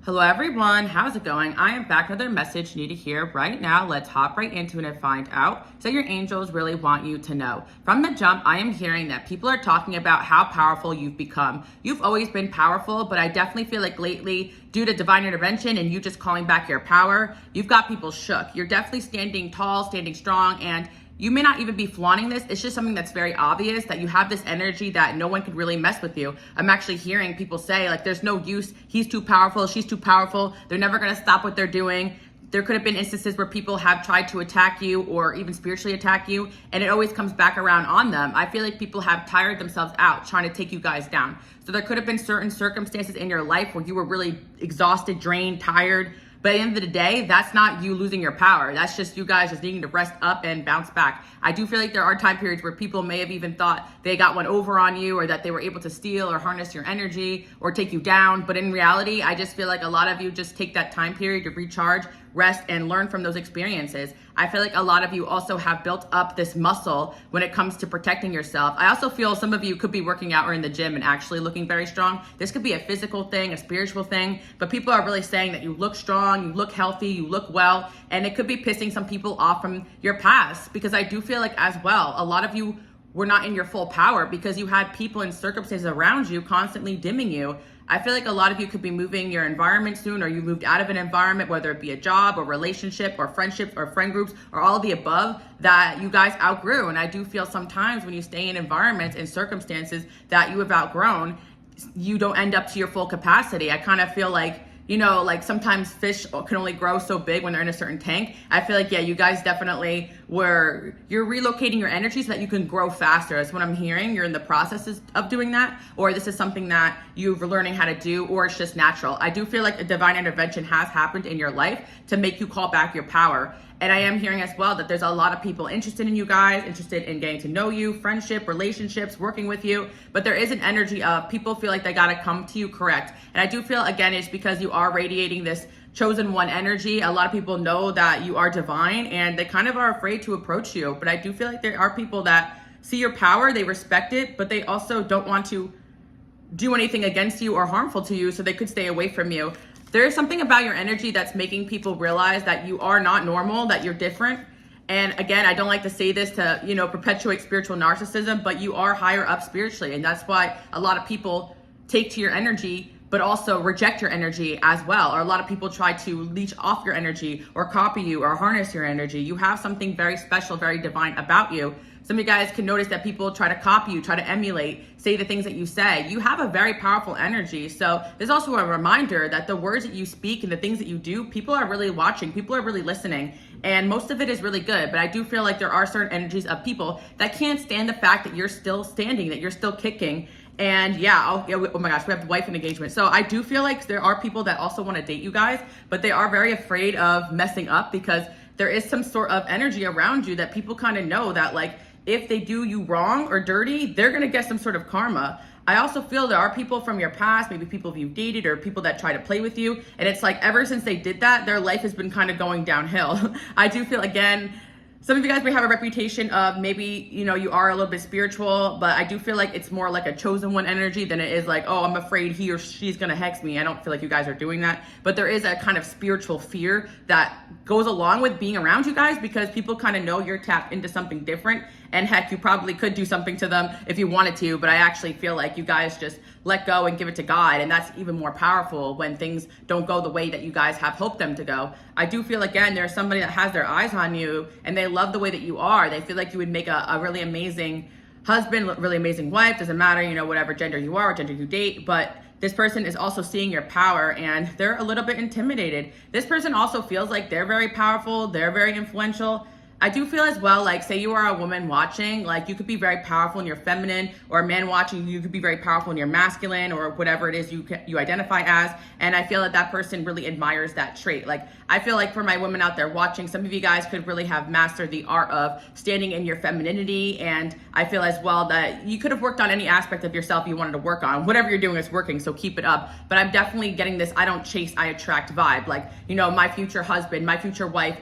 Hello everyone, how's it going? I am back with another message you need to hear right now. Let's hop right into it and find out. So your angels really want you to know. From the jump, I am hearing that people are talking about how powerful you've become. You've always been powerful, but I definitely feel like lately, due to divine intervention and you just calling back your power, you've got people shook. You're definitely standing tall, standing strong, and you may not even be flaunting this. It's just something that's very obvious that you have this energy that no one could really mess with you. I'm actually hearing people say, like, there's no use. He's too powerful. She's too powerful. They're never going to stop what they're doing. There could have been instances where people have tried to attack you or even spiritually attack you, and it always comes back around on them. I feel like people have tired themselves out trying to take you guys down. So there could have been certain circumstances in your life where you were really exhausted, drained, tired. But at the end of the day, that's not you losing your power. That's just you guys just needing to rest up and bounce back. I do feel like there are time periods where people may have even thought they got one over on you or that they were able to steal or harness your energy or take you down. But in reality, I just feel like a lot of you just take that time period to recharge, rest, and learn from those experiences. I feel like a lot of you also have built up this muscle when it comes to protecting yourself. I also feel some of you could be working out or in the gym and actually looking very strong. This could be a physical thing, a spiritual thing, but people are really saying that you look strong, you look healthy, you look well, and it could be pissing some people off from your past, because I do feel like as well, a lot of you were not in your full power because you had people and circumstances around you constantly dimming you. I feel like a lot of you could be moving your environment soon, or you moved out of an environment, whether it be a job or relationship or friendships or friend groups or all of the above that you guys outgrew. And I do feel sometimes when you stay in environments and circumstances that you have outgrown, you don't end up to your full capacity. I kind of feel like, you know, like sometimes fish can only grow so big when they're in a certain tank. I feel like, yeah, you guys definitely you're relocating your energy so that you can grow faster. That's what I'm hearing. You're in the processes of doing that, or this is something that you're learning how to do, or it's just natural. I do feel like a divine intervention has happened in your life to make you call back your power. And I am hearing as well that there's a lot of people interested in you guys, interested in getting to know you, friendship, relationships, working with you. But there is an energy of people feel like they got to come to you correct. And I do feel, again, it's because you are radiating this chosen one energy. A lot of people know that you are divine and they kind of are afraid to approach you. But I do feel like there are people that see your power, they respect it, but they also don't want to do anything against you or harmful to you, so they could stay away from you. There is something about your energy that's making people realize that you are not normal, that you're different. And again, I don't like to say this to, perpetuate spiritual narcissism, but you are higher up spiritually. And that's why a lot of people take to your energy, but also reject your energy as well. Or a lot of people try to leech off your energy or copy you or harness your energy. You have something very special, very divine about you. Some of you guys can notice that people try to copy you, try to emulate, say the things that you say. You have a very powerful energy. So there's also a reminder that the words that you speak and the things that you do, people are really watching, people are really listening. And most of it is really good. But I do feel like there are certain energies of people that can't stand the fact that you're still standing, that you're still kicking. And oh my gosh, we have the wife and engagement. So I do feel like there are people that also want to date you guys, but they are very afraid of messing up because there is some sort of energy around you that people kind of know that, like, if they do you wrong or dirty, they're going to get some sort of karma. I also feel there are people from your past, maybe people you've dated or people that try to play with you. And it's like ever since they did that, their life has been kind of going downhill. I do feel, again, some of you guys may have a reputation of maybe, you are a little bit spiritual, but I do feel like it's more like a chosen one energy than it is like, oh, I'm afraid he or she's going to hex me. I don't feel like you guys are doing that. But there is a kind of spiritual fear that goes along with being around you guys because people kind of know you're tapped into something different. And heck, you probably could do something to them if you wanted to, but I actually feel like you guys just let go and give it to God. And that's even more powerful when things don't go the way that you guys have hoped them to go. I do feel, again, there's somebody that has their eyes on you and they love the way that you are. They feel like you would make a really amazing husband, really amazing wife. Doesn't matter, whatever gender you are, gender you date, but this person is also seeing your power and they're a little bit intimidated. This person also feels like they're very powerful. They're very influential. I do feel as well, like, say you are a woman watching, like, you could be very powerful in your feminine, or a man watching, you could be very powerful in your masculine, or whatever it is you identify as. And I feel that person really admires that trait. Like, I feel like for my women out there watching, some of you guys could really have mastered the art of standing in your femininity. And I feel as well that you could have worked on any aspect of yourself you wanted to work on. Whatever you're doing is working, so keep it up. But I'm definitely getting this I don't chase, I attract vibe. Like, my future husband, my future wife,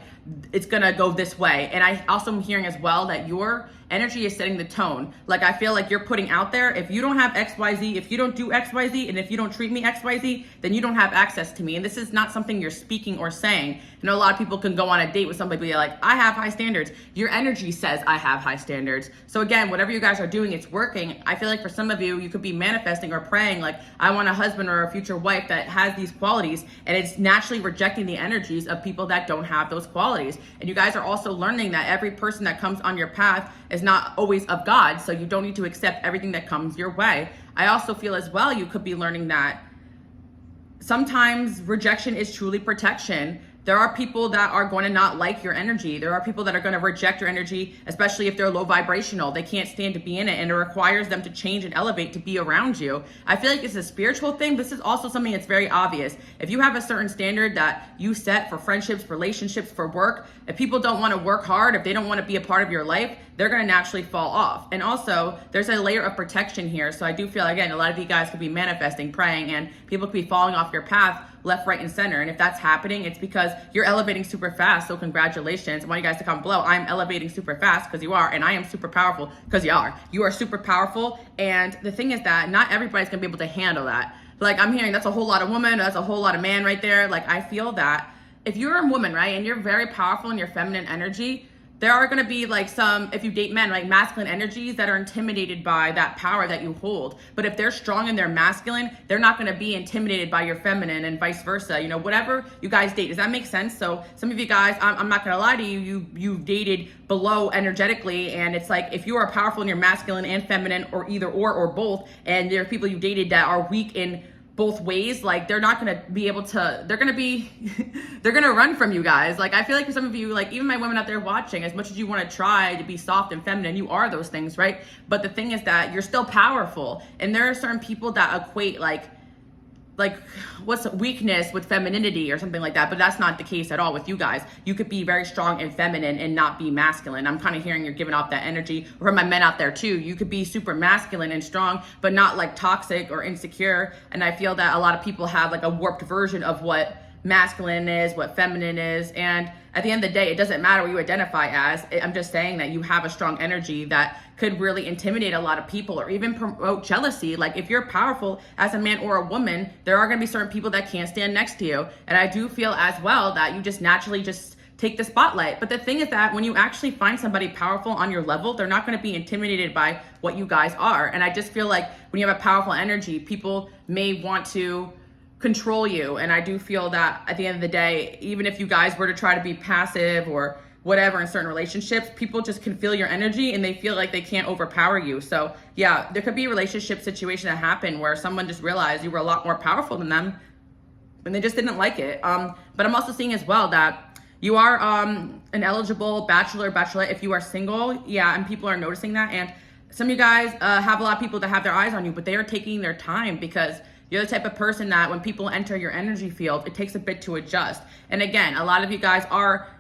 it's gonna go this way. And I also am hearing as well that your Energy is setting the tone. Like, I feel like you're putting out there, if you don't have XYZ, if you don't do XYZ, and if you don't treat me XYZ, then you don't have access to me. And this is not something you're speaking or saying. I know a lot of people can go on a date with somebody, be like, I have high standards. Your energy says I have high standards. So again, whatever you guys are doing, it's working. I feel like for some of you, you could be manifesting or praying like, I want a husband or a future wife that has these qualities, and it's naturally rejecting the energies of people that don't have those qualities. And you guys are also learning that every person that comes on your path is not always of God, so you don't need to accept everything that comes your way. I also feel as well, you could be learning that sometimes rejection is truly protection. There are people that are going to not like your energy. There are people that are going to reject your energy, especially if they're low vibrational. They can't stand to be in it, and it requires them to change and elevate to be around you. I feel like it's a spiritual thing. This is also something that's very obvious. If you have a certain standard that you set for friendships, relationships, for work, if people don't want to work hard, if they don't want to be a part of your life, they're going to naturally fall off. And also, there's a layer of protection here. So I do feel, again, a lot of you guys could be manifesting, praying, and people could be falling off your path left, right, and center. And if that's happening, it's because you're elevating super fast. So congratulations. I want you guys to comment below. I'm elevating super fast because you are, and I am super powerful because you are. You are super powerful. And the thing is that not everybody's going to be able to handle that. Like, I'm hearing that's a whole lot of woman, that's a whole lot of man right there. Like, I feel that if you're a woman, right, and you're very powerful in your feminine energy, there are going to be like some, if you date men, like masculine energies that are intimidated by that power that you hold. But if they're strong and they're masculine, they're not going to be intimidated by your feminine, and vice versa. You know, whatever you guys date. Does that make sense? So some of you guys, I'm not going to lie to you, you've dated below energetically, and it's like if you are powerful in your masculine and feminine, or either or both, and there are people you dated that are weak in both ways, like they're not going to be able to, they're going to run from you guys. Like, I feel like for some of you, like even my women out there watching, as much as you want to try to be soft and feminine, you are those things, right? But the thing is that you're still powerful. And there are certain people that equate like what's weakness with femininity or something like that, but that's not the case at all with you guys. You could be very strong and feminine and not be masculine. I'm kind of hearing you're giving off that energy. Or for my men out there too, you could be super masculine and strong, but not like toxic or insecure. And I feel that a lot of people have like a warped version of what masculine is, what feminine is. And at the end of the day, it doesn't matter what you identify as. I'm just saying that you have a strong energy that could really intimidate a lot of people or even promote jealousy. Like, if you're powerful as a man or a woman, there are going to be certain people that can't stand next to you. And I do feel as well that you just naturally just take the spotlight. But the thing is that when you actually find somebody powerful on your level, they're not going to be intimidated by what you guys are. And I just feel like when you have a powerful energy, people may want to control you. And I do feel that at the end of the day, even if you guys were to try to be passive or whatever in certain relationships, people just can feel your energy and they feel like they can't overpower you. So yeah, there could be a relationship situation that happened where someone just realized you were a lot more powerful than them and they just didn't like it. But I'm also seeing as well that you are an eligible bachelor, bachelorette if you are single. Yeah, and people are noticing that. And some of you guys have a lot of people that have their eyes on you, but they are taking their time because you're the type of person that when people enter your energy field, it takes a bit to adjust. And again, a lot of you guys are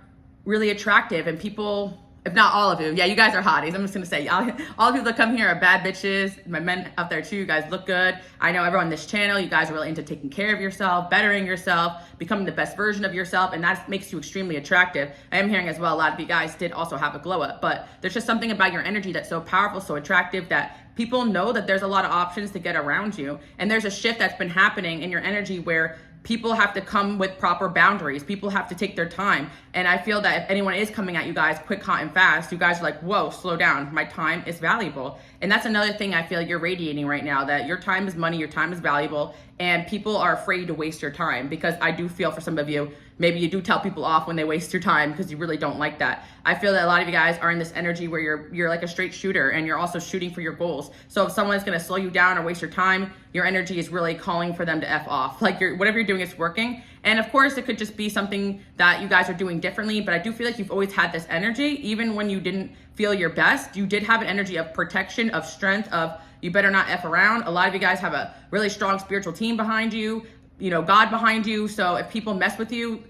really attractive, and people, if not all of you, yeah, you guys are hotties. I'm just gonna say, all the people that come here are bad bitches. My men out there too, you guys look good. I know everyone on this channel, you guys are really into taking care of yourself, bettering yourself, becoming the best version of yourself, and that makes you extremely attractive. I am hearing as well, a lot of you guys did also have a glow up, but there's just something about your energy that's so powerful, so attractive, that people know that there's a lot of options to get around you. And there's a shift that's been happening in your energy where people have to come with proper boundaries. People have to take their time. And I feel that if anyone is coming at you guys quick, hot, and fast, you guys are like, whoa, slow down. My time is valuable. And that's another thing I feel you're radiating right now, that your time is money, your time is valuable, and people are afraid to waste your time. Because I do feel for some of you, maybe you do tell people off when they waste your time because you really don't like that. I feel that a lot of you guys are in this energy where you're like a straight shooter and you're also shooting for your goals. So if someone's gonna slow you down or waste your time, your energy is really calling for them to F off. Like whatever you're doing is working. And of course, it could just be something that you guys are doing differently, but I do feel like you've always had this energy, even when you didn't feel your best. You did have an energy of protection, of strength, of you better not F around. A lot of you guys have a really strong spiritual team behind you, you know, God behind you. So if people mess with you,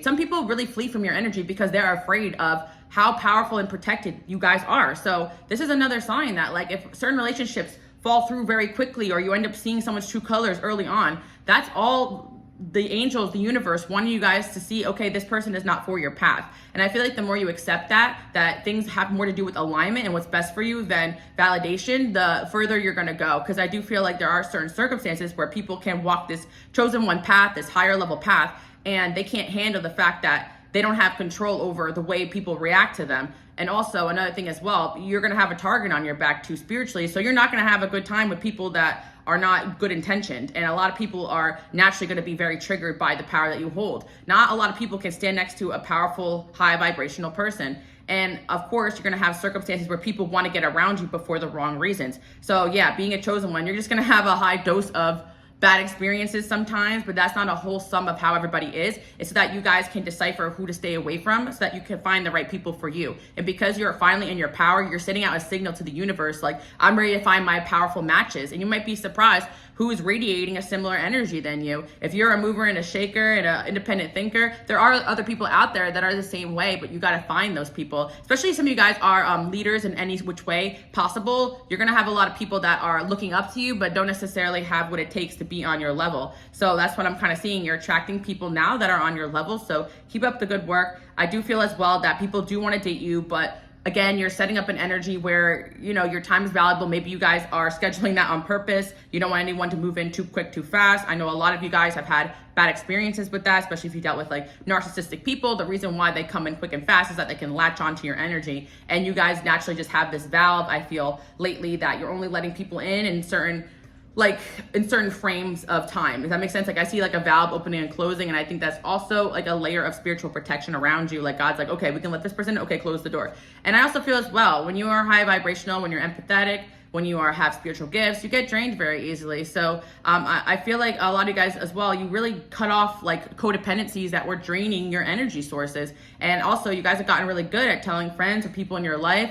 some people really flee from your energy because they're afraid of how powerful and protected you guys are. So this is another sign that, like, if certain relationships fall through very quickly or you end up seeing someone's true colors early on, that's all the angels, the universe wanting you guys to see, okay, this person is not for your path. And I feel like the more you accept that things have more to do with alignment and what's best for you than validation, the further you're going to go. Because I do feel like there are certain circumstances where people can walk this chosen one path, this higher level path, and they can't handle the fact that they don't have control over the way people react to them. And also another thing as well, you're going to have a target on your back too spiritually. So you're not going to have a good time with people that are not good intentioned. And a lot of people are naturally going to be very triggered by the power that you hold. Not a lot of people can stand next to a powerful, high vibrational person. And of course, you're going to have circumstances where people want to get around you, but for the wrong reasons. So yeah, being a chosen one, you're just going to have a high dose of bad experiences sometimes, but that's not a whole sum of how everybody is. It's so that you guys can decipher who to stay away from so that you can find the right people for you. And because you're finally in your power, you're sending out a signal to the universe like, I'm ready to find my powerful matches. And you might be surprised who is radiating a similar energy than you. If you're a mover and a shaker and an independent thinker, there are other people out there that are the same way, but you got to find those people. Especially some of you guys are leaders in any which way possible. You're going to have a lot of people that are looking up to you, but don't necessarily have what it takes to be on your level. So that's what I'm kind of seeing. You're attracting people now that are on your level. So keep up the good work. I do feel as well that people do want to date you, but again, you're setting up an energy where, you know, your time is valuable. Maybe you guys are scheduling that on purpose. You don't want anyone to move in too quick, too fast. I know a lot of you guys have had bad experiences with that, especially if you dealt with like narcissistic people. The reason why they come in quick and fast is that they can latch onto your energy. And you guys naturally just have this valve, I feel, lately, that you're only letting people in certain frames of time. Does that make sense? Like I see like a valve opening and closing, and I think that's also like a layer of spiritual protection around you. Like God's like, okay, we can let this person in, okay, close the door. And I also feel as well, when you are high vibrational, when you're empathetic, when you have spiritual gifts, you get drained very easily. So I feel like a lot of you guys as well, you really cut off like codependencies that were draining your energy sources. And also you guys have gotten really good at telling friends or people in your life,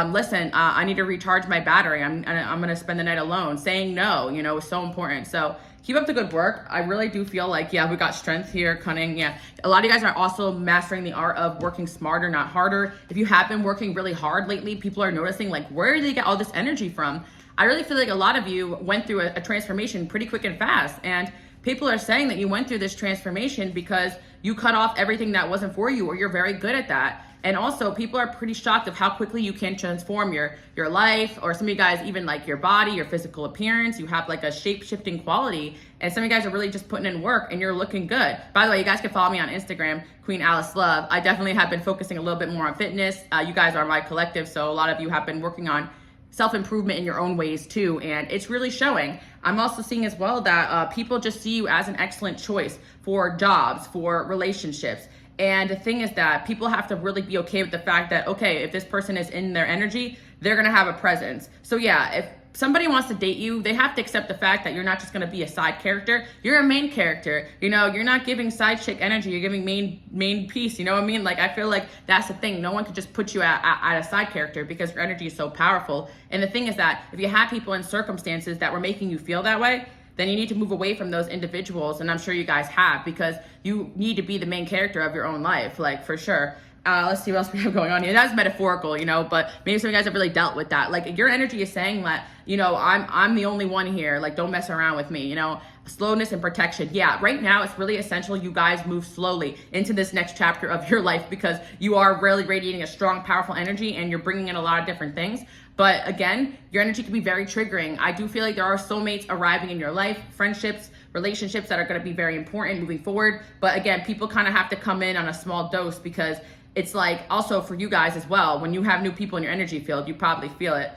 listen, I need to recharge my battery. I'm going to spend the night alone. Saying no, you know, is so important. So keep up the good work. I really do feel like, yeah, we got strength here, cunning. Yeah. A lot of you guys are also mastering the art of working smarter, not harder. If you have been working really hard lately, people are noticing like, where do they get all this energy from? I really feel like a lot of you went through a transformation pretty quick and fast. And people are saying that you went through this transformation because you cut off everything that wasn't for you, or you're very good at that. And also people are pretty shocked of how quickly you can transform your life, or some of you guys even like your body, your physical appearance. You have like a shape-shifting quality, and some of you guys are really just putting in work and you're looking good. By the way, you guys can follow me on Instagram, Queen Alice Love. I definitely have been focusing a little bit more on fitness. You guys are my collective, so a lot of you have been working on self-improvement in your own ways too, and it's really showing. I'm also seeing as well that people just see you as an excellent choice for jobs, for relationships. And the thing is that people have to really be okay with the fact that, okay, if this person is in their energy, they're going to have a presence. So yeah, if somebody wants to date you, they have to accept the fact that you're not just going to be a side character. You're a main character. You know, you're not giving side chick energy. You're giving main piece. You know what I mean? Like, I feel like that's the thing. No one can just put you at a side character because your energy is so powerful. And the thing is that if you have people in circumstances that were making you feel that way, then you need to move away from those individuals. And I'm sure you guys have, because you need to be the main character of your own life, like for sure. Let's see what else we have going on here. That's metaphorical, you know, but maybe some of you guys have really dealt with that. Like your energy is saying that, you know, I'm the only one here. Like, don't mess around with me, you know. Slowness and protection. Yeah, right now it's really essential you guys move slowly into this next chapter of your life, because you are really radiating a strong, powerful energy and you're bringing in a lot of different things. But again, your energy can be very triggering. I do feel like there are soulmates arriving in your life, friendships, relationships that are going to be very important moving forward. But again, people kind of have to come in on a small dose, because it's like also for you guys as well. When you have new people in your energy field, you probably feel it.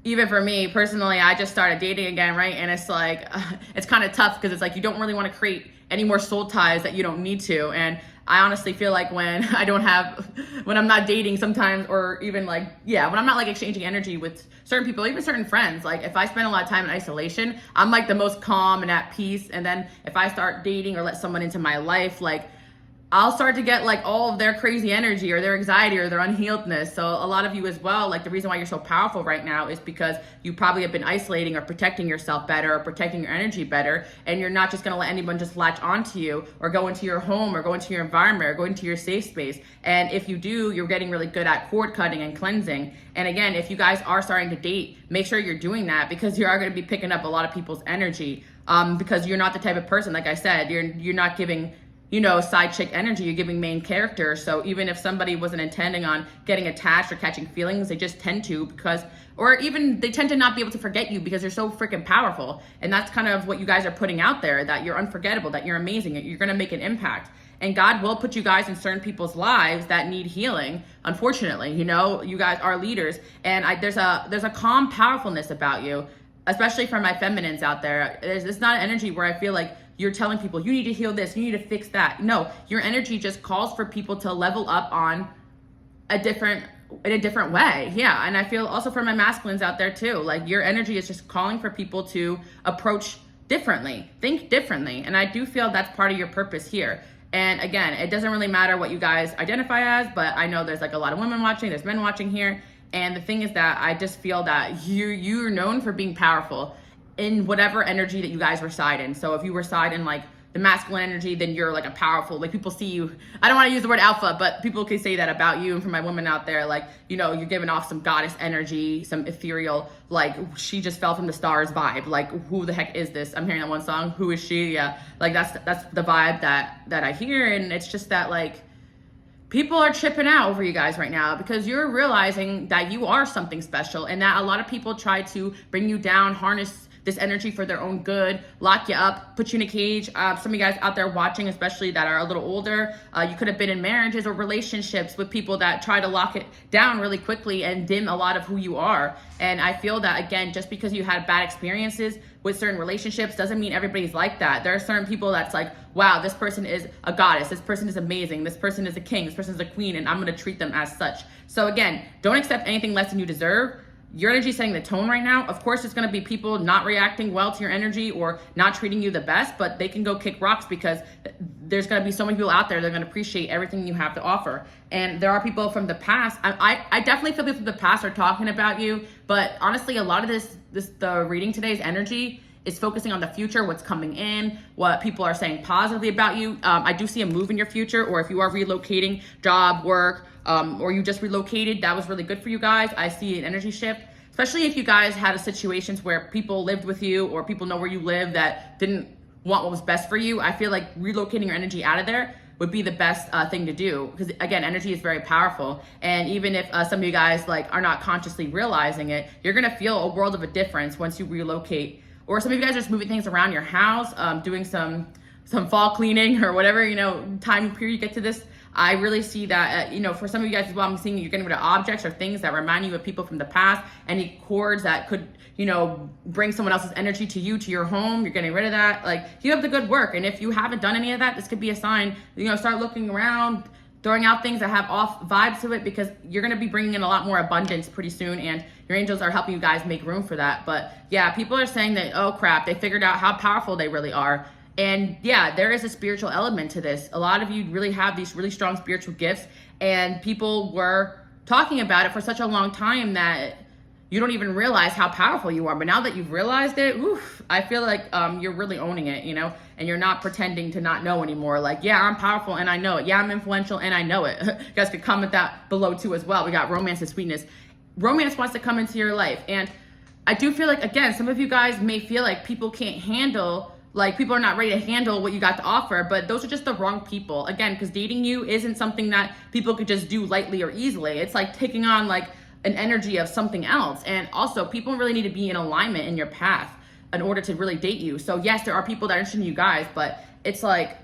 Even for me personally, I just started dating again, right? And it's like, it's kind of tough, because it's like you don't really want to create any more soul ties that you don't need to. And I honestly feel like when I'm not dating sometimes, or even like, yeah, when I'm not like exchanging energy with certain people, even certain friends, like if I spend a lot of time in isolation, I'm like the most calm and at peace. And then if I start dating or let someone into my life, like I'll start to get like all of their crazy energy or their anxiety or their unhealedness. So a lot of you as well, like the reason why you're so powerful right now is because you probably have been isolating or protecting yourself better, or protecting your energy better. And you're not just going to let anyone just latch onto you or go into your home or go into your environment or go into your safe space. And if you do, you're getting really good at cord cutting and cleansing. And again, if you guys are starting to date, make sure you're doing that, because you are going to be picking up a lot of people's energy. because you're not the type of person, like I said, you're not giving, side chick energy, you're giving main character. So even if somebody wasn't intending on getting attached or catching feelings, they just tend to or even they tend to not be able to forget you because you're so freaking powerful. And that's kind of what you guys are putting out there, that you're unforgettable, that you're amazing, that you're going to make an impact. And God will put you guys in certain people's lives that need healing. Unfortunately, you guys are leaders, and there's a calm powerfulness about you, especially for my feminines out there. It's not an energy where I feel like you're telling people you need to heal this, you need to fix that. No, your energy just calls for people to level up in a different way. Yeah. And I feel also for my masculines out there too, like your energy is just calling for people to approach differently, think differently. And I do feel that's part of your purpose here. And again, it doesn't really matter what you guys identify as, but I know there's like a lot of women watching, there's men watching here. And the thing is that I just feel that you're known for being powerful in whatever energy that you guys reside in. So if you reside in like the masculine energy, then you're like a powerful, like people see you. I don't want to use the word alpha, but people can say that about you. And for my women out there, like, you're giving off some goddess energy, some ethereal, like she just fell from the stars vibe. Like, who the heck is this? I'm hearing that one song. Who is she? Yeah. Like that's the vibe that I hear. And it's just that like people are tripping out over you guys right now because you're realizing that you are something special, and that a lot of people try to bring you down, harness this energy for their own good, lock you up, put you in a cage. Some of you guys out there watching, especially that are a little older, you could have been in marriages or relationships with people that try to lock it down really quickly and dim a lot of who you are. And I feel that, again, just because you had bad experiences with certain relationships doesn't mean everybody's like that. There are certain people that's like, wow, this person is a goddess, this person is amazing, this person is a king, this person is a queen, and I'm going to treat them as such. So again, don't accept anything less than you deserve. Your energy is setting the tone right now. Of course, there's going to be people not reacting well to your energy or not treating you the best, but they can go kick rocks because there's going to be so many people out there that are going to appreciate everything you have to offer. And there are people from the past. I definitely feel people from the past are talking about you, but honestly, a lot of the reading today's energy is focusing on the future, what's coming in, what people are saying positively about you. I do see a move in your future, or if you are relocating, job, work, or you just relocated, that was really good for you guys. I see an energy shift, especially if you guys had a situations where people lived with you or people know where you live that didn't want what was best for you. I feel like relocating your energy out of there would be the best thing to do, because again, energy is very powerful. And even if some of you guys like are not consciously realizing it, you're gonna feel a world of a difference once you relocate. Or some of you guys are just moving things around your house, doing some fall cleaning or whatever, time period you get to this. I really see that, for some of you guys as well, I'm seeing you're getting rid of objects or things that remind you of people from the past, any cords that could, bring someone else's energy to you, to your home, you're getting rid of that. Like, you have the good work. And if you haven't done any of that, this could be a sign, start looking around, throwing out things that have off vibes to it, because you're going to be bringing in a lot more abundance pretty soon, and your angels are helping you guys make room for that. But yeah, people are saying that, oh crap, they figured out how powerful they really are. And yeah, there is a spiritual element to this. A lot of you really have these really strong spiritual gifts, and people were talking about it for such a long time that you don't even realize how powerful you are. But now that you've realized it, I feel like you're really owning it, and you're not pretending to not know anymore. Like, yeah, I'm powerful and I know it. Yeah, I'm influential and I know it. You guys could comment that below too as well. We got romance and sweetness. Romance wants to come into your life. And I do feel like, again, some of you guys may feel like people can't handle, like people are not ready to handle what you got to offer, but those are just the wrong people. Again, because dating you isn't something that people could just do lightly or easily. It's like taking on like an energy of something else. And also, people really need to be in alignment in your path in order to really date you. So yes, there are people that are interested in you guys, but it's like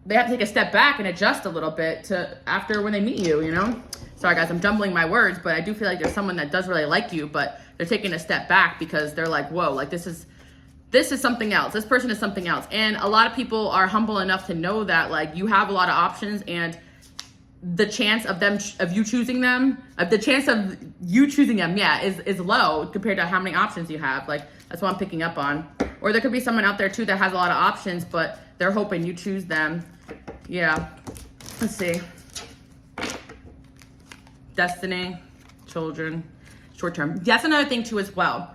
they have to take a step back and adjust a little bit to after when they meet you, Sorry guys, I'm jumbling my words, but I do feel like there's someone that does really like you, but they're taking a step back because they're like, whoa, like this is something else. This person is something else. And a lot of people are humble enough to know that like you have a lot of options, and the chance of you choosing them, yeah, is low compared to how many options you have. Like, that's what I'm picking up on. Or there could be someone out there too that has a lot of options, but they're hoping you choose them. Yeah. Let's see. Destiny, children, short term. That's another thing too as well.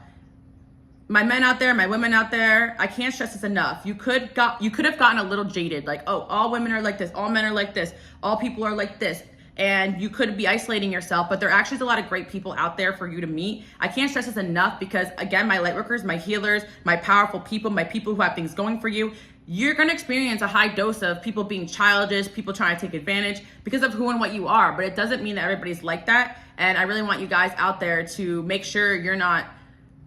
My men out there, my women out there, I can't stress this enough. You could have gotten a little jaded, like, oh, all women are like this, all men are like this, all people are like this. and you could be isolating yourself, but there actually is a lot of great people out there for you to meet. I can't stress this enough because, again, my light workers, my healers, my powerful people, my people who have things going for you, you're going to experience a high dose of people being childish, people trying to take advantage because of who and what you are. But it doesn't mean that everybody's like that. And I really want you guys out there to make sure you're not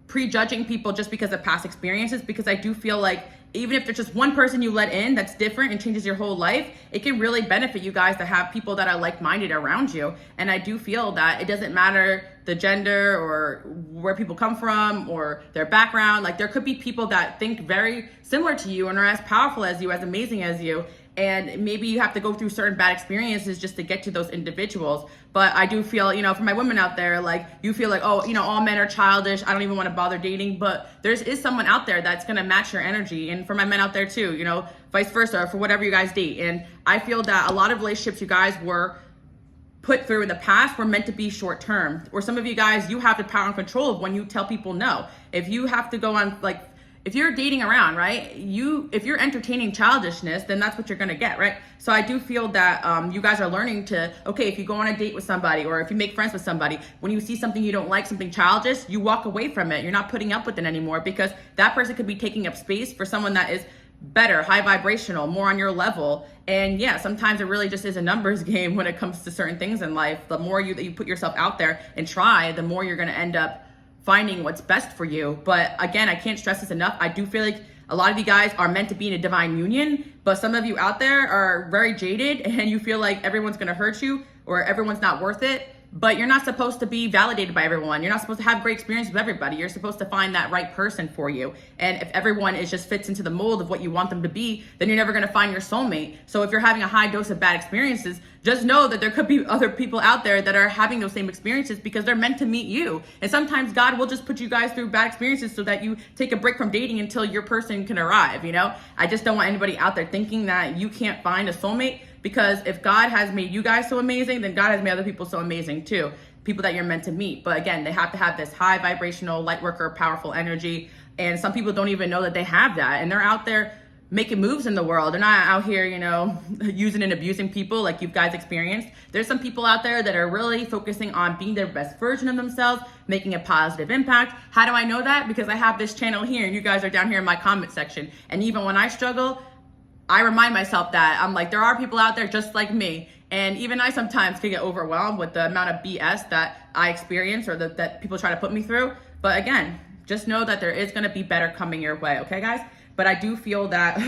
prejudging people just because of past experiences, because I do feel like even if there's just one person you let in that's different and changes your whole life, it can really benefit you guys to have people that are like-minded around you. And I do feel that it doesn't matter the gender or where people come from or their background. Like, there could be people that think very similar to you and are as powerful as you, as amazing as you. And maybe you have to go through certain bad experiences just to get to those individuals. But I do feel, for my women out there, like, you feel like, oh, all men are childish, I don't even want to bother dating. But there is someone out there that's going to match your energy. And for my men out there too, vice versa, or for whatever you guys date. And I feel that a lot of relationships you guys were put through in the past were meant to be short term. Or some of you guys, you have the power and control of when you tell people no. If you have to go on, if you're dating around, right, if you're entertaining childishness, then that's what you're going to get, right? So I do feel that you guys are learning to, okay, if you go on a date with somebody or if you make friends with somebody, when you see something you don't like, something childish, you walk away from it. You're not putting up with it anymore, because that person could be taking up space for someone that is better, high vibrational, more on your level. And yeah, sometimes it really just is a numbers game when it comes to certain things in life. The more that you put yourself out there and try, the more you're going to end up finding what's best for you. But again, I can't stress this enough. I do feel like a lot of you guys are meant to be in a divine union, but some of you out there are very jaded and you feel like everyone's going to hurt you or everyone's not worth it. But you're not supposed to be validated by everyone. You're not supposed to have great experience with everybody. You're supposed to find that right person for you. And if everyone just fits into the mold of what you want them to be, then you're never going to find your soulmate. So if you're having a high dose of bad experiences, just know that there could be other people out there that are having those same experiences because they're meant to meet you. And sometimes God will just put you guys through bad experiences so that you take a break from dating until your person can arrive, I just don't want anybody out there thinking that you can't find a soulmate. Because if God has made you guys so amazing, then God has made other people so amazing too. People that you're meant to meet. But again, they have to have this high vibrational, light worker, powerful energy. And some people don't even know that they have that. And they're out there making moves in the world. They're not out here, using and abusing people like you guys experienced. There's some people out there that are really focusing on being their best version of themselves, making a positive impact. How do I know that? Because I have this channel here and you guys are down here in my comment section. And even when I struggle, I remind myself that I'm like, there are people out there just like me. And even I sometimes can get overwhelmed with the amount of BS that I experience or that people try to put me through. But again, just know that there is going to be better coming your way. Okay, guys? But I do feel that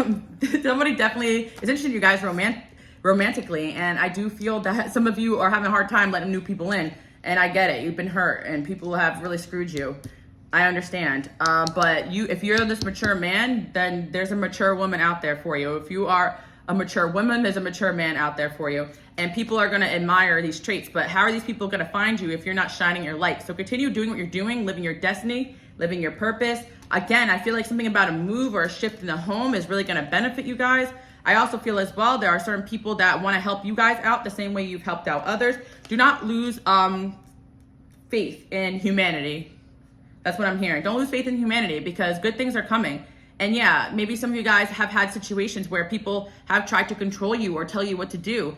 somebody definitely is interested in you guys romantically. And I do feel that some of you are having a hard time letting new people in. And I get it. You've been hurt and people have really screwed you. I understand. But if you're this mature man, then there's a mature woman out there for you. If you are a mature woman, there's a mature man out there for you. And people are going to admire these traits. But how are these people going to find you if you're not shining your light? So continue doing what you're doing, living your destiny, living your purpose. Again, I feel like something about a move or a shift in the home is really going to benefit you guys. I also feel as well, there are certain people that want to help you guys out the same way you've helped out others. Do not lose faith in humanity. That's what I'm hearing. Don't lose faith in humanity because good things are coming. And yeah, maybe some of you guys have had situations where people have tried to control you or tell you what to do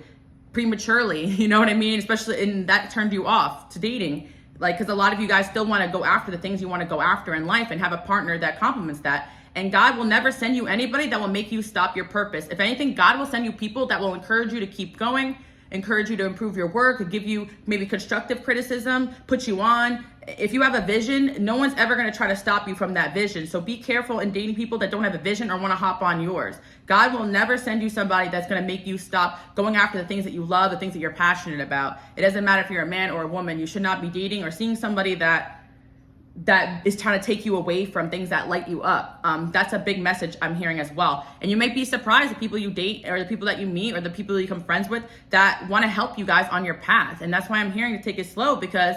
prematurely. You know what I mean? Especially in that turned you off to dating. Because a lot of you guys still want to go after the things you want to go after in life and have a partner that complements that. And God will never send you anybody that will make you stop your purpose. If anything, God will send you people that will encourage you to keep going, encourage you to improve your work, give you maybe constructive criticism, put you on. If you have a vision, no one's ever going to try to stop you from that vision. So be careful in dating people that don't have a vision or want to hop on yours. God will never send you somebody that's going to make you stop going after the things that you love, the things that you're passionate about. It doesn't matter if you're a man or a woman. You should not be dating or seeing somebody that is trying to take you away from things that light you up. That's a big message I'm hearing as well. And you might be surprised the people you date or the people that you meet or the people you become friends with that want to help you guys on your path. And that's why I'm hearing to take it slow because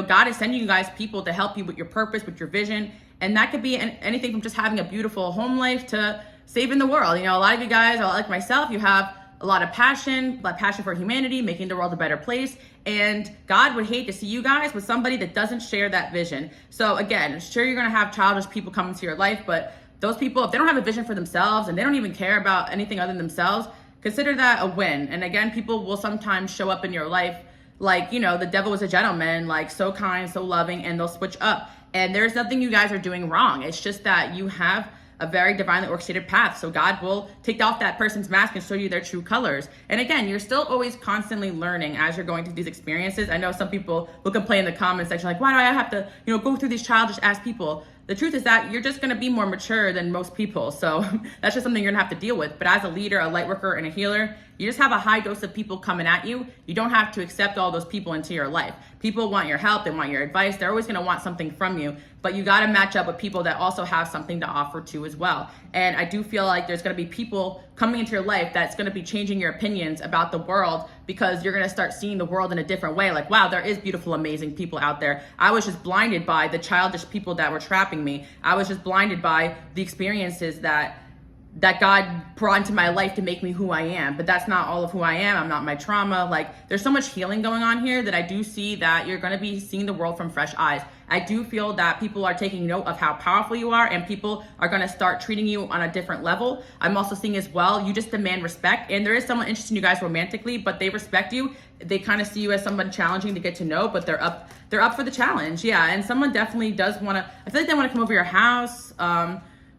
God is sending you guys people to help you with your purpose, with your vision. And that could be anything from just having a beautiful home life to saving the world. A lot of you guys, like myself, you have a lot of passion for humanity, making the world a better place. And God would hate to see you guys with somebody that doesn't share that vision. So again, sure, you're going to have childish people come into your life, but those people, if they don't have a vision for themselves and they don't even care about anything other than themselves, consider that a win. And again, people will sometimes show up in your life like, you know, the devil is a gentleman, like so kind, so loving, and they'll switch up. And there's nothing you guys are doing wrong. It's just that you have a very divinely orchestrated path. So God will take off that person's mask and show you their true colors. And again, you're still always constantly learning as you're going through these experiences. I know some people will complain in the comment section, like, why do I have to, you know, go through these childish ass people? The truth is that you're just going to be more mature than most people. So that's just something you're going to have to deal with. But as a leader, a light worker, and a healer, you just have a high dose of people coming at you. You don't have to accept all those people into your life. People want your help. They want your advice. They're always going to want something from you. But you got to match up with people that also have something to offer too as well. And I do feel like there's going to be people coming into your life that's going to be changing your opinions about the world, because you're going to start seeing the world in a different way. Like, wow, there is beautiful, amazing people out there. I was just blinded by the childish people that were trapping me. I was just blinded by the experiences that God brought into my life to make me who I am. But that's not all of who I am. I'm not my trauma. Like, there's so much healing going on here that I do see that you're going to be seeing the world from fresh eyes. I do feel that people are taking note of how powerful you are, and people are going to start treating you on a different level. I'm also seeing as well, you just demand respect, and there is someone interested in you guys romantically, but they respect you. They kind of see you as someone challenging to get to know, but they're up for the challenge. Yeah. And someone definitely does want to, I feel like they want to come over your house,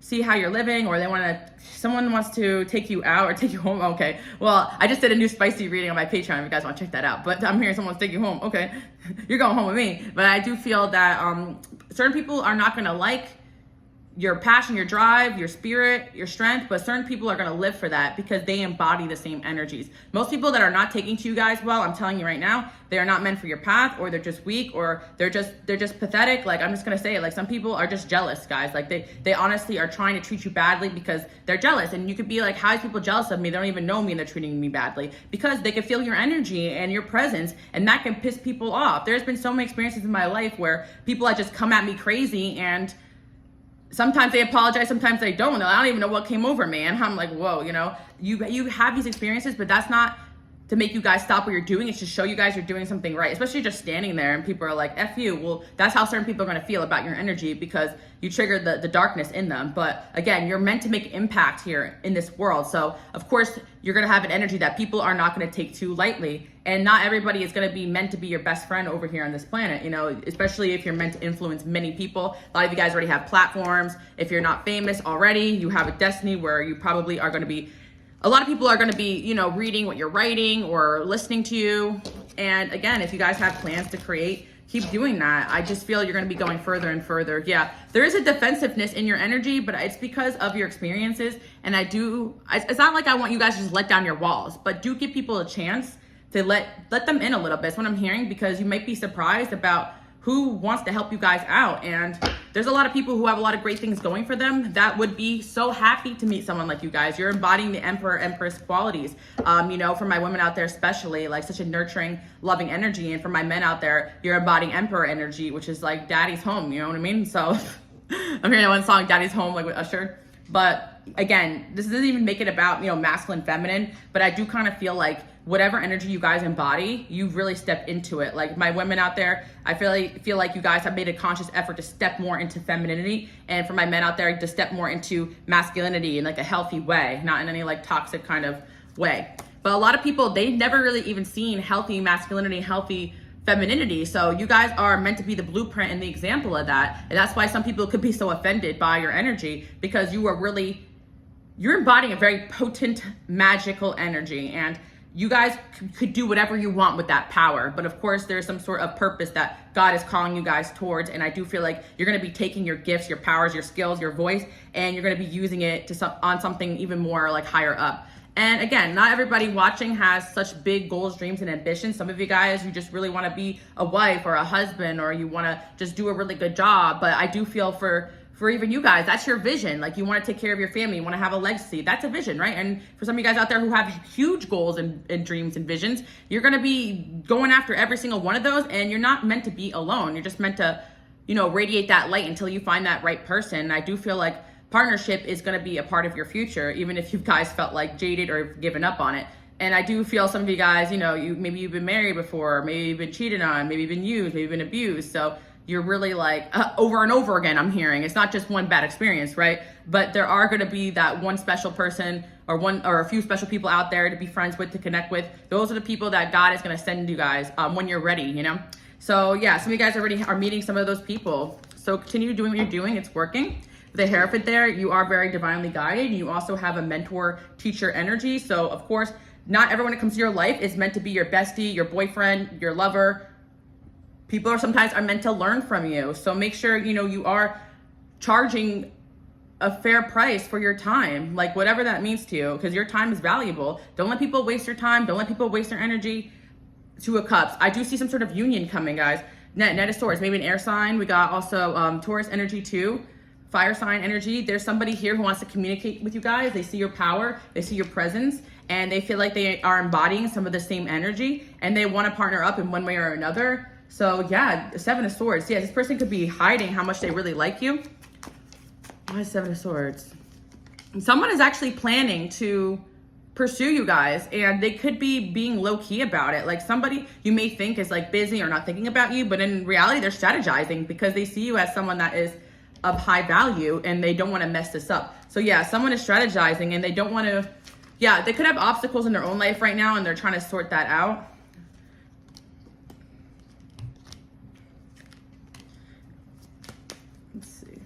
see how you're living, or someone wants to take you out or take you home. Okay. Well, I just did a new spicy reading on my Patreon if you guys want to check that out, but I'm hearing someone wants to take you home. Okay. You're going home with me. But I do feel that certain people are not going to like your passion, your drive, your spirit, your strength, but certain people are going to live for that because they embody the same energies. Most people that are not taking to you guys well, I'm telling you right now, they are not meant for your path, or they're just weak, or they're just pathetic. Like, I'm just going to say it, like, some people are just jealous, guys. Like, they honestly are trying to treat you badly because they're jealous. And you could be like, how is people jealous of me? They don't even know me and they're treating me badly, because they can feel your energy and your presence, and that can piss people off. There's been so many experiences in my life where people have just come at me crazy, and sometimes they apologize, sometimes they don't. I don't even know what came over me. And I'm like, whoa, you know, you have these experiences, but that's not to make you guys stop what you're doing. It's to show you guys you're doing something right, especially just standing there and people are like, F you. Well, that's how certain people are going to feel about your energy, because you triggered the darkness in them. But again, you're meant to make impact here in this world. So of course you're going to have an energy that people are not going to take too lightly. And not everybody is going to be meant to be your best friend over here on this planet, you know, especially if you're meant to influence many people. A lot of you guys already have platforms. If you're not famous already, you have a destiny where you probably are going to be, a lot of people are going to be, you know, reading what you're writing or listening to you. And again, if you guys have plans to create, keep doing that. I just feel you're going to be going further and further. Yeah, there is a defensiveness in your energy, but it's because of your experiences. And it's not like I want you guys to just let down your walls, but do give people a chance to let them in a little bit. That's what I'm hearing, because you might be surprised about who wants to help you guys out. And there's a lot of people who have a lot of great things going for them that would be so happy to meet someone like you guys. You're embodying the Emperor, Empress qualities. You know, for my women out there especially, like such a nurturing, loving energy. And for my men out there, you're embodying Emperor energy, which is like daddy's home, you know what I mean? So I'm hearing that one song, Daddy's Home, like with Usher. But again, this doesn't even make it about, you know, masculine, feminine, but I do kind of feel like whatever energy you guys embody, you've really stepped into it. Like my women out there, I feel like you guys have made a conscious effort to step more into femininity, and for my men out there to step more into masculinity in like a healthy way, not in any like toxic kind of way. But a lot of people, they've never really even seen healthy masculinity, healthy femininity. So you guys are meant to be the blueprint and the example of that. And that's why some people could be so offended by your energy, because you're embodying a very potent, magical energy. And you guys could do whatever you want with that power. But of course, there's some sort of purpose that God is calling you guys towards. And I do feel like you're going to be taking your gifts, your powers, your skills, your voice, and you're going to be using it on something even more like higher up. And again, not everybody watching has such big goals, dreams, and ambitions. Some of you guys, you just really want to be a wife or a husband, or you want to just do a really good job. But I do feel for even you guys, that's your vision. Like, you want to take care of your family, you want to have a legacy. That's a vision, right? And for some of you guys out there who have huge goals and dreams and visions, you're going to be going after every single one of those, and you're not meant to be alone. You're just meant to, you know, radiate that light until you find that right person. I do feel like partnership is going to be a part of your future, even if you guys felt like jaded or given up on it. And I do feel some of you guys, you know, maybe you've been married before, maybe you've been cheated on, maybe you've been used, maybe you've been abused. So you're really like over and over again, I'm hearing. It's not just one bad experience, right? But there are going to be that one special person or one or a few special people out there to be friends with, to connect with. Those are the people that God is going to send you guys when you're ready, you know? So yeah, some of you guys already are meeting some of those people. So continue doing what you're doing. It's working. The Hierophant there, you are very divinely guided. You also have a mentor teacher energy. So of course, not everyone that comes to your life is meant to be your bestie, your boyfriend, your lover. People sometimes are meant to learn from you. So make sure, you know, you are charging a fair price for your time, like whatever that means to you, because your time is valuable. Don't let people waste your time. Don't let people waste their energy. Two of Cups. I do see some sort of union coming, guys. Knight of Swords, maybe an air sign. We got also Taurus energy too. Fire sign energy. There's somebody here who wants to communicate with you guys. They see your power, they see your presence, and they feel like they are embodying some of the same energy, and they want to partner up in one way or another. So yeah, Seven of Swords. Yeah, this person could be hiding how much they really like you. Why Seven of Swords? Someone is actually planning to pursue you guys, and they could be being low-key about it. Like somebody you may think is like busy or not thinking about you, but in reality they're strategizing because they see you as someone that is of high value and they don't want to mess this up. So yeah, someone is strategizing and they don't want to, yeah, they could have obstacles in their own life right now and they're trying to sort that out. Let's see.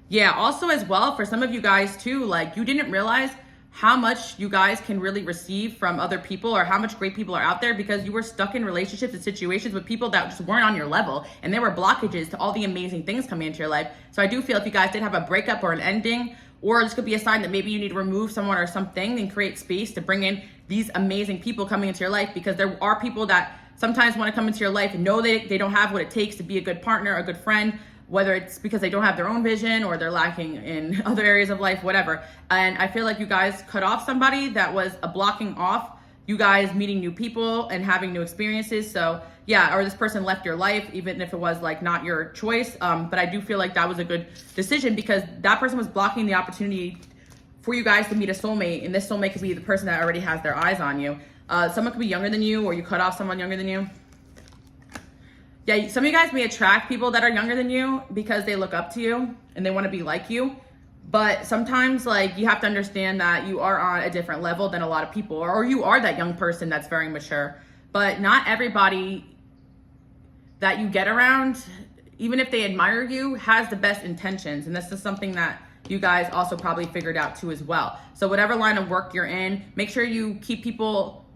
Yeah, also as well, for some of you guys too, like you didn't realize how much you guys can really receive from other people, or how much great people are out there, because you were stuck in relationships and situations with people that just weren't on your level, and there were blockages to all the amazing things coming into your life. So I do feel if you guys did have a breakup or an ending, or this could be a sign that maybe you need to remove someone or something and create space to bring in these amazing people coming into your life, because there are people that sometimes want to come into your life and know they don't have what it takes to be a good partner, a good friend, whether it's because they don't have their own vision or they're lacking in other areas of life, whatever. And I feel like you guys cut off somebody that was a blocking off you guys meeting new people and having new experiences. So yeah, or this person left your life, even if it was like not your choice. But I do feel like that was a good decision, because that person was blocking the opportunity for you guys to meet a soulmate. And this soulmate could be the person that already has their eyes on you. Someone could be younger than you, or you cut off someone younger than you. Yeah, some of you guys may attract people that are younger than you because they look up to you and they want to be like you. But sometimes, like, you have to understand that you are on a different level than a lot of people, or you are that young person that's very mature. But not everybody that you get around, even if they admire you, has the best intentions. And this is something that you guys also probably figured out too as well. So whatever line of work you're in, make sure you keep people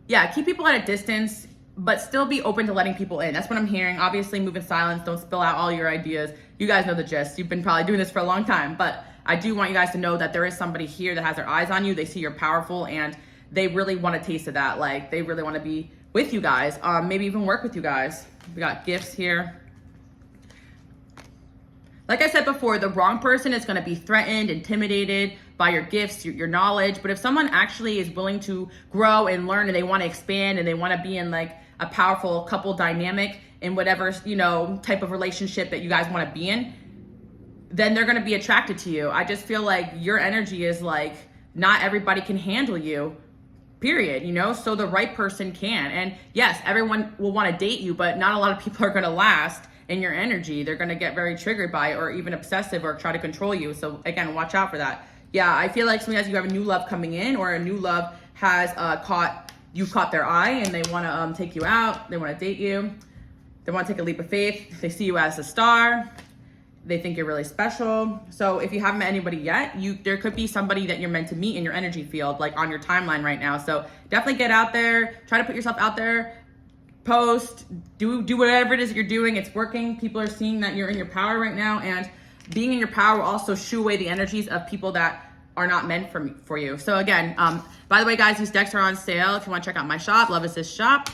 at a distance, but still be open to letting people in. That's what I'm hearing. Obviously, move in silence. Don't spill out all your ideas. You guys know the gist. You've been probably doing this for a long time, but I do want you guys to know that there is somebody here that has their eyes on you. They see you're powerful and they really want a taste of that. Like, they really want to be with you guys, maybe even work with you guys. We got gifts here. Like I said before, the wrong person is going to be threatened, intimidated by your gifts, your knowledge. But if someone actually is willing to grow and learn, and they want to expand, and they want to be in like a powerful couple dynamic in whatever, you know, type of relationship that you guys want to be in, then they're going to be attracted to you. I just feel like your energy is like, not everybody can handle you, period, you know? So the right person can. And yes, everyone will want to date you, but not a lot of people are going to last in your energy. They're going to get very triggered by it, or even obsessive, or try to control you. So again, watch out for that. Yeah, I feel like some of you guys, you have a new love coming in, or a new love has caught their eye, and they want to take you out. They want to date you. They want to take a leap of faith. They see you as a star. They think you're really special. So if you haven't met anybody yet, there could be somebody that you're meant to meet in your energy field, like on your timeline right now. So definitely get out there. Try to put yourself out there. Post. Do whatever it is that you're doing. It's working. People are seeing that you're in your power right now, and being in your power will also shoo away the energies of people that are not meant for you. So again, by the way, guys, these decks are on sale. If you want to check out my shop, Love Assist Shop.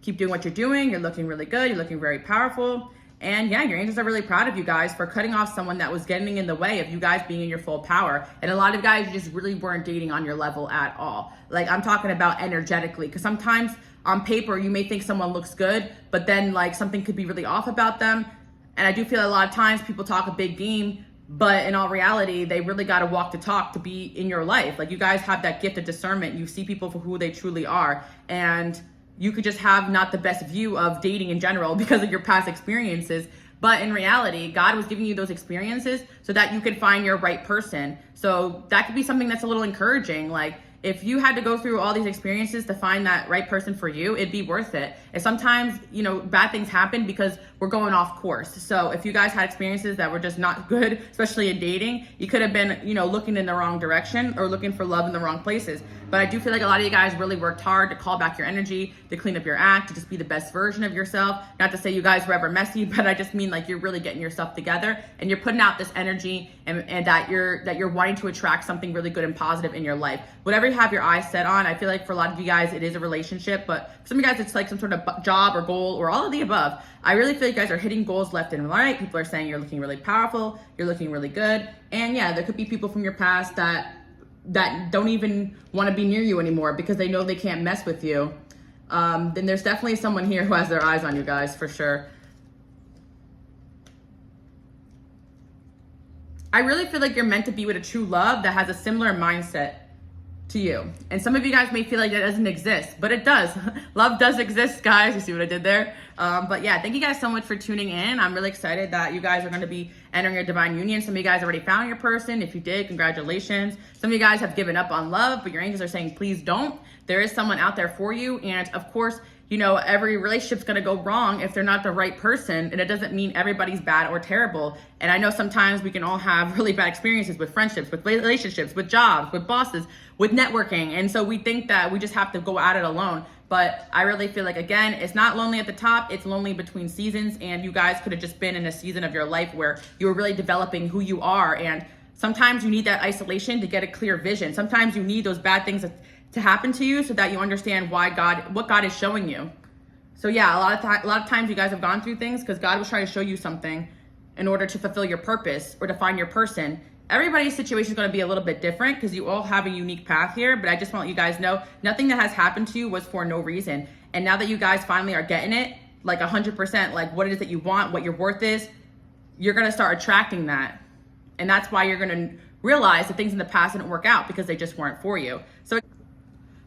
Keep doing what you're doing. You're looking really good. You're looking very powerful. And yeah, your angels are really proud of you guys for cutting off someone that was getting in the way of you guys being in your full power. And a lot of guys, you just really weren't dating on your level at all. Like, I'm talking about energetically, because sometimes on paper, you may think someone looks good, but then like something could be really off about them. And I do feel a lot of times people talk a big game, but in all reality, they really got to walk the talk to be in your life. Like, you guys have that gift of discernment. You see people for who they truly are. And you could just have not the best view of dating in general because of your past experiences, But in reality, God was giving you those experiences so that you could find your right person. So that could be something that's a little encouraging. Like, if you had to go through all these experiences to find that right person for you, it'd be worth it. And sometimes, you know, bad things happen because we're going off course. So if you guys had experiences that were just not good, especially in dating, you could have been, you know, looking in the wrong direction or looking for love in the wrong places. But I do feel like a lot of you guys really worked hard to call back your energy, to clean up your act, to just be the best version of yourself. Not to say you guys were ever messy, but I just mean like you're really getting yourself together and you're putting out this energy and that you're wanting to attract something really good and positive in your life. Whatever you have your eyes set on, I feel like for a lot of you guys, it is a relationship, but for some of you guys, it's like some sort of job or goal or all of the above. I really feel like you guys are hitting goals left and right. People are saying you're looking really powerful, you're looking really good. And yeah, there could be people from your past that don't even want to be near you anymore because they know they can't mess with you. Then there's definitely someone here who has their eyes on you guys for sure. I really feel like you're meant to be with a true love that has a similar mindset to you. And some of you guys may feel like that doesn't exist, but it does. Love does exist, guys. You see what I did there? But yeah, thank you guys so much for tuning in. I'm really excited that you guys are going to be entering your divine union. Some of you guys already found your person. If you did, congratulations. Some of you guys have given up on love, but your angels are saying, please don't. There is someone out there for you. And of course, you know, every relationship's going to go wrong if they're not the right person. And it doesn't mean everybody's bad or terrible. And I know sometimes we can all have really bad experiences with friendships, with relationships, with jobs, with bosses, with networking. And so we think that we just have to go at it alone. But I really feel like, again, it's not lonely at the top. It's lonely between seasons. And you guys could have just been in a season of your life where you were really developing who you are. And sometimes you need that isolation to get a clear vision. Sometimes you need those bad things to happen to you so that you understand what God is showing you. So yeah, a lot of times you guys have gone through things because God was trying to show you something in order to fulfill your purpose or to find your person. Everybody's situation is going to be a little bit different because you all have a unique path here, but I just want you guys to know nothing that has happened to you was for no reason. And now that you guys finally are getting it, like 100%, like what it is that you want, what your worth is, you're going to start attracting that. And that's why you're going to realize that things in the past didn't work out because they just weren't for you. So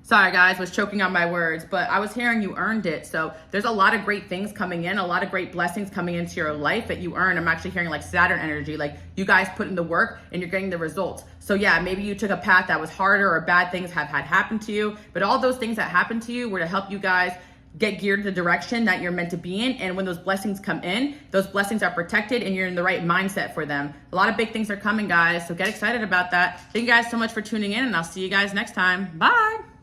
sorry guys, was choking on my words, but I was hearing you earned it. So there's a lot of great things coming in, a lot of great blessings coming into your life that you earn. I'm actually hearing like Saturn energy, like you guys put in the work and you're getting the results. So yeah, maybe you took a path that was harder or bad things have had happen to you, but all those things that happened to you were to help you guys get geared the direction that you're meant to be in. And when those blessings come in, those blessings are protected and you're in the right mindset for them. A lot of big things are coming, guys. So get excited about that. Thank you guys so much for tuning in and I'll see you guys next time. Bye.